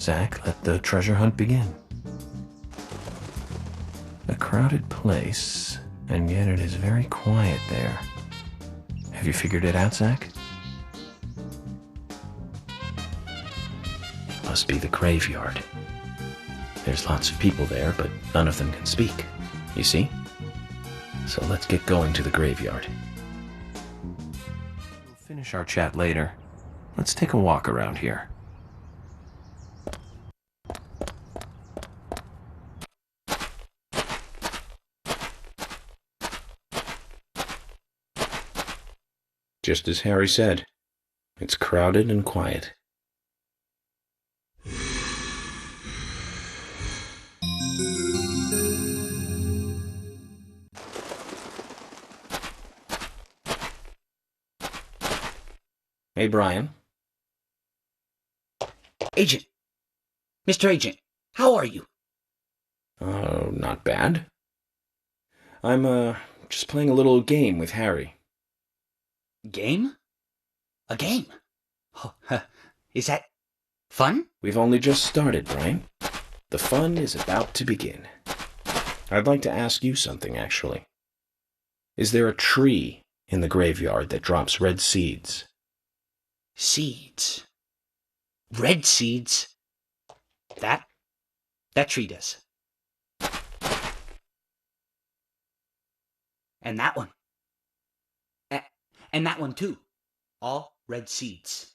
Zach, let the treasure hunt begin. A crowded place, and yet it is very quiet there. Have you figured it out, Zach? It must be the graveyard. There's lots of people there, but none of them can speak. You see? So let's get going to the graveyard. We'll finish our chat later. Let's take a walk around here. Just as Harry said, it's crowded and quiet. Hey, Brian. Agent! Mr. Agent, how are you? Not bad. I'm, just playing a little game with Harry. Game? A game? Oh, is that fun? We've only just started, Brian. The fun is about to begin. I'd like to ask you something, actually. Is there a tree in the graveyard that drops red seeds? Seeds? Red seeds? That tree does. And that one. And that one too. All red seeds.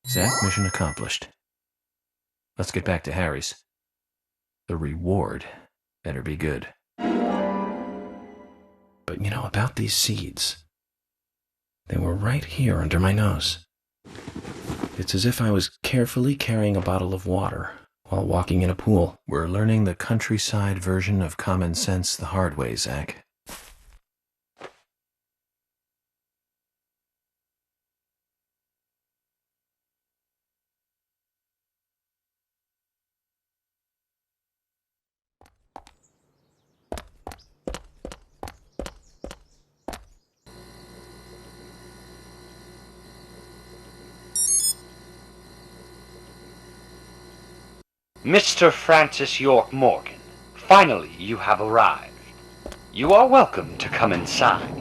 Zach, mission accomplished. Let's get back to Harry's. The reward better be good. But you know, about these seeds, they were right here under my nose. It's as if I was carefully carrying a bottle of water while walking in a pool. We're learning the countryside version of common sense the hard way, Zach. Mr. Francis York Morgan, finally you have arrived. You are welcome to come inside.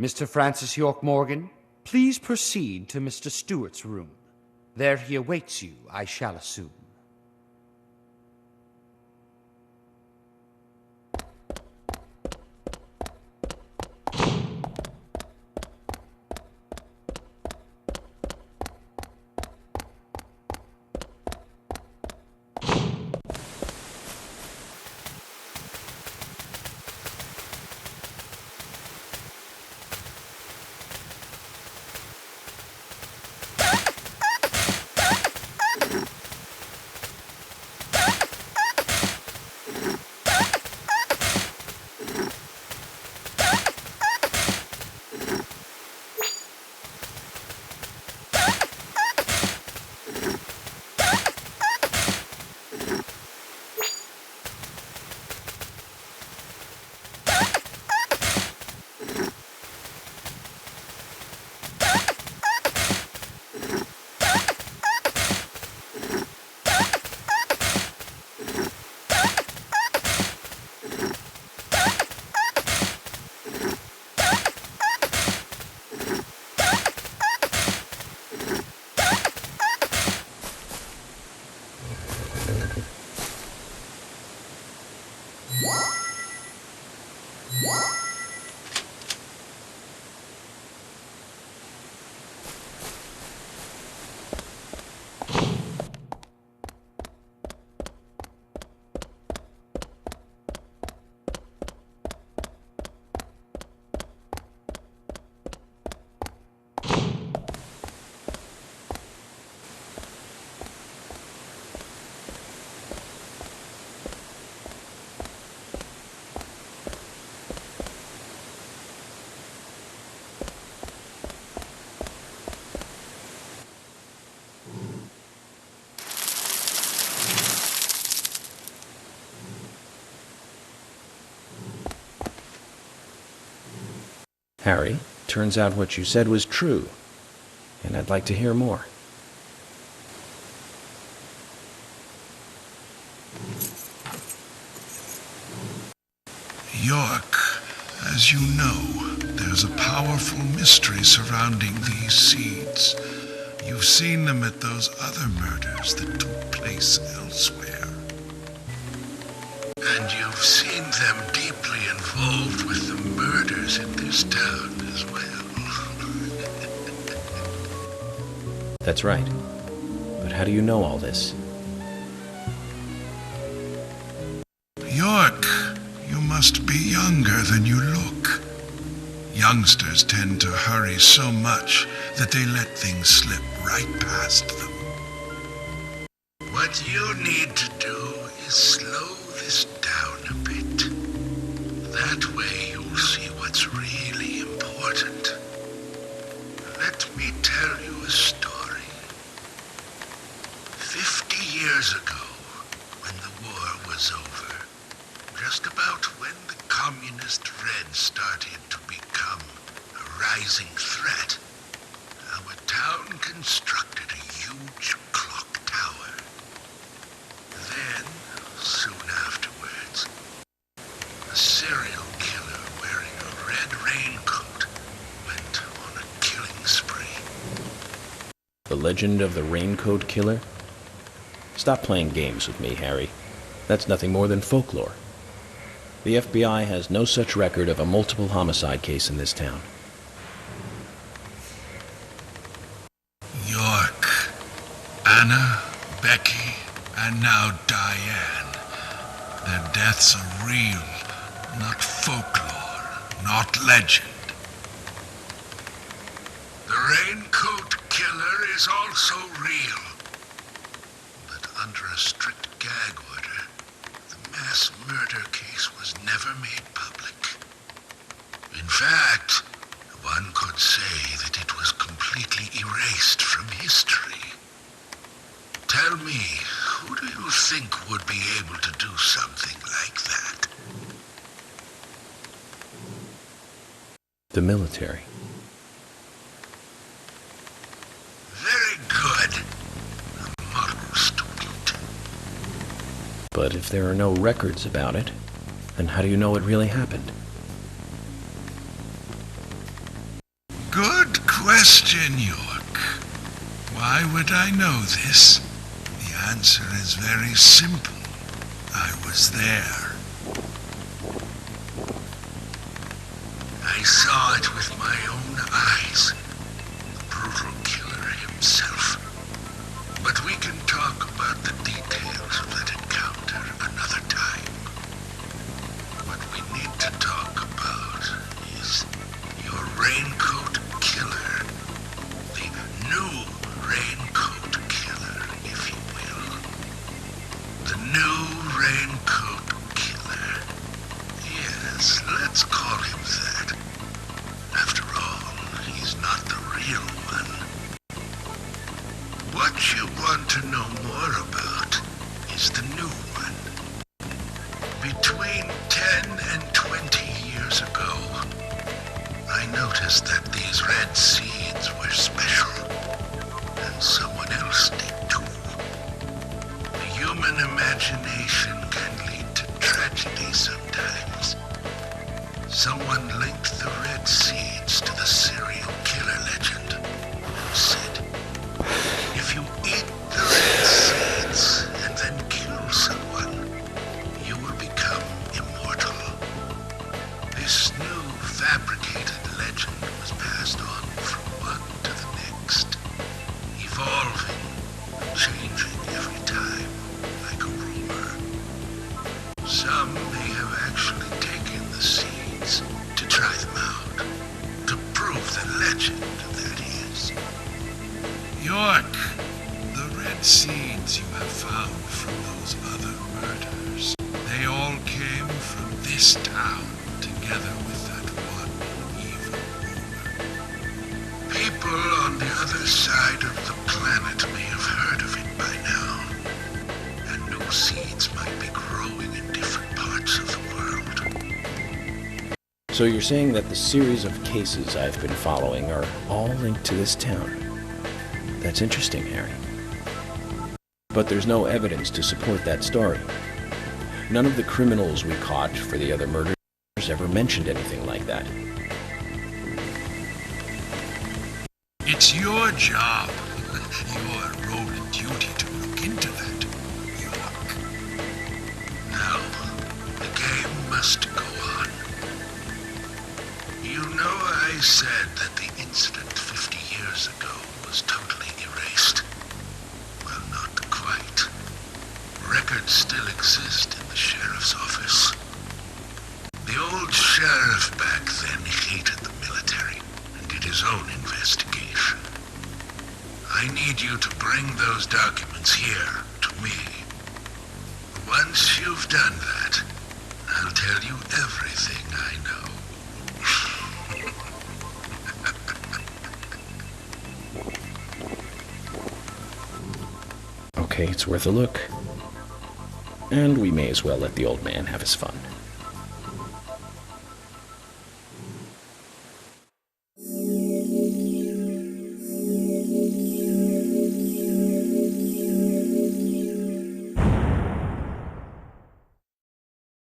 Mr. Francis York Morgan, please proceed to Mr. Stewart's room. There he awaits you, I shall assume. Harry, turns out what you said was true, and I'd like to hear more. York, as you know, there's a powerful mystery surrounding these seeds. You've seen them at those other murders that took place elsewhere. And you've seen them deeply involved with the murders in this town as well. That's right. But how do you know all this? York, you must be younger than you look. Youngsters tend to hurry so much that they let things slip right past them. What you need to do is slow this down a bit. That way you'll see what's really important. Let me tell you a story. 50 years ago, when the war was over, just about when the communist Reds started to become a rising threat, our town constructed a huge clock tower. Then, soon afterwards, a serial killer wearing a red raincoat went on a killing spree. The legend of the Raincoat Killer? Stop playing games with me, Harry. That's nothing more than folklore. The FBI has no such record of a multiple homicide case in this town. York, Anna, Becky, and now Diane. Their deaths are real, not folklore, not legend. The Raincoat Killer is also real. But under a strict gag order, the mass murder case was never made public. In fact, one could say that it was completely erased from history. Tell me, who do you think would be able to do something like that? The military. Very good. A model student. But if there are no records about it, then how do you know it really happened? Good question, York. Why would I know this? The answer is very simple. I was there. I saw it with my own eyes. The brutal killer himself. But we can talk about the details of that encounter another time. What we need to talk about is your raincoat killer. The new raincoat killer, if you will. The new raincoat killer. Yes, let's call him that. After all, he's not the real one. What you want to know more about is the new one. Between 10 and 20 years ago, I noticed that these red seeds were special, and someone else did too. The human imagination can lead to tragedy sometimes. Someone linked the red seeds to the serial killer legend and said, if you eat the red seeds and then kill someone, you will become immortal. This new fabricated legend was passed on from one to the next, evolving, changing every time, like a rumor. Some may have actually taken the seeds to try them out, to prove the legend, that is. York, the red seeds you have found from those other murders, they all came from this town, together with that one evil rumor. People on the other side of the planet may have heard of it by now, and new seeds might be growing in different parts of the world. So you're saying that the series of cases I've been following are all linked to this town? That's interesting, Harry. But there's no evidence to support that story. None of the criminals we caught for the other murders ever mentioned anything like that. It's your job, your role and duty to look into that, York. Now, the game must go on. You know I said that the incident 50 years ago was totally erased. Well, not quite. Records still exist in the sheriff's office. The old sheriff back then hated the military and did his own investigation. I need you to bring those documents here to me. Once you've done that, I'll tell you everything I know. Okay, it's worth a look. And we may as well let the old man have his fun.